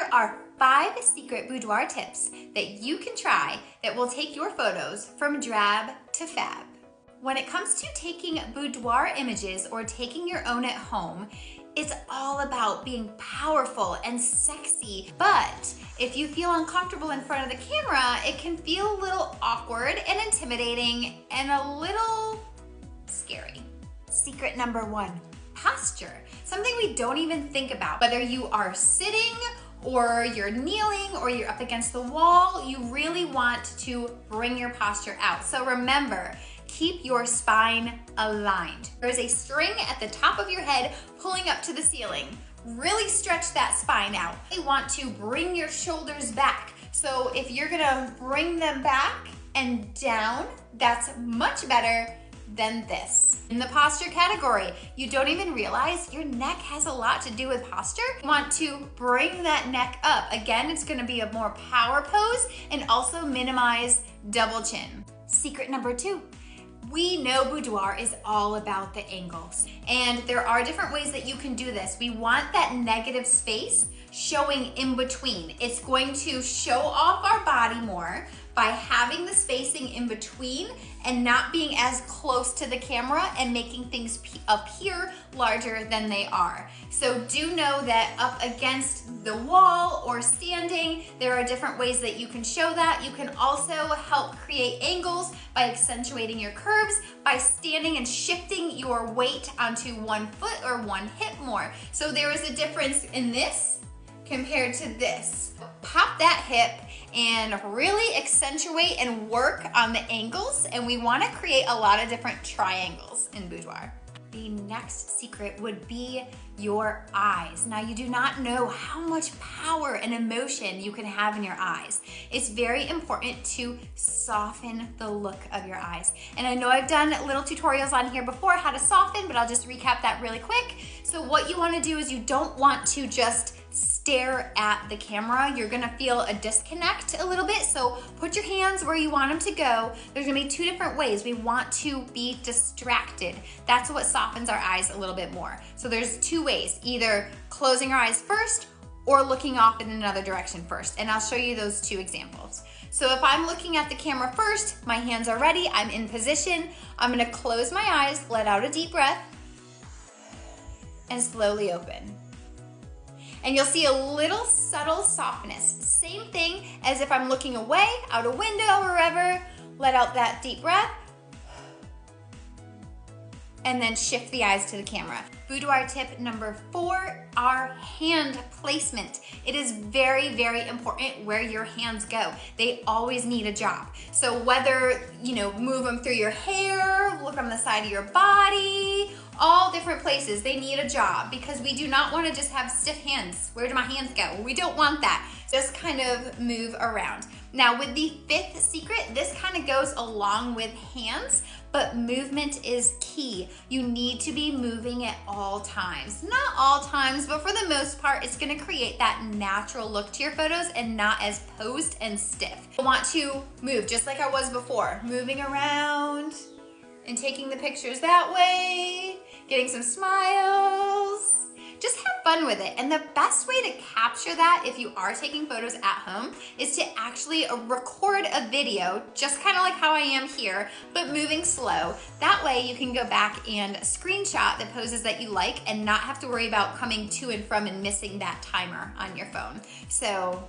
Here are 5 secret boudoir tips that you can try that will take your photos from drab to fab. When it comes to taking boudoir images or taking your own at home, it's all about being powerful and sexy. But if you feel uncomfortable in front of the camera, it can feel a little awkward and intimidating and a little scary. Secret number 1, posture. Something we don't even think about. Whether you are sitting or you're kneeling or you're up against the wall, you really want to bring your posture out. So remember, keep your spine aligned. There's a string at the top of your head pulling up to the ceiling. Really stretch that spine out. You want to bring your shoulders back. So if you're gonna bring them back and down, that's much better than this. In the posture category, you don't even realize your neck has a lot to do with posture. You want to bring that neck up. Again, it's gonna be a more power pose and also minimize double chin. Secret number 2. We know boudoir is all about the angles, and there are different ways that you can do this. We want that negative space showing in between. It's going to show off our body more by having the spacing in between and not being as close to the camera and making things appear larger than they are. So do know that up against the wall or standing, there are different ways that you can show that. You can also help create angles by accentuating your curves, by standing and shifting your weight onto one foot or one hip more. So there is a difference in this compared to this. Pop that hip and really accentuate and work on the angles, and we want to create a lot of different triangles in boudoir. The next secret would be your eyes. Now, you do not know how much power and emotion you can have in your eyes. It's very important to soften the look of your eyes. And I know I've done little tutorials on here before how to soften, but I'll just recap that really quick. So what you want to do is you don't want to just stare at the camera. You're gonna feel a disconnect a little bit, so put your hands where you want them to go. There's gonna be 2 different ways. We want to be distracted. That's what softens our eyes a little bit more. So there's 2 ways, either closing our eyes first or looking off in another direction first. And I'll show you those 2 examples. So if I'm looking at the camera first, my hands are ready, I'm in position. I'm gonna close my eyes, let out a deep breath, and slowly open. And you'll see a little subtle softness. Same thing as if I'm looking away, out a window or wherever, let out that deep breath, and then shift the eyes to the camera. Boudoir tip number 4, our hand placement. It is very, very important where your hands go. They always need a job. So whether, move them through your hair, look on the side of your body, all different places, they need a job, because we do not want to just have stiff hands. Where do my hands go? We don't want that. Just kind of move around. Now with the 5th secret, this kind of goes along with hands, but movement is key. You need to be moving at all times. Not all times, but for the most part, it's gonna create that natural look to your photos and not as posed and stiff. I want to move just like I was before, moving around and taking the pictures that way, getting some smiles. Just have fun with it. And the best way to capture that if you are taking photos at home is to actually record a video, just kind of like how I am here, but moving slow. That way you can go back and screenshot the poses that you like and not have to worry about coming to and from and missing that timer on your phone. So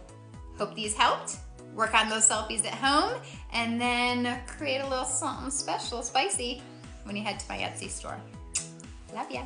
hope these helped. Work on those selfies at home, and then create a little something special, spicy, when you head to my Etsy store. Love ya.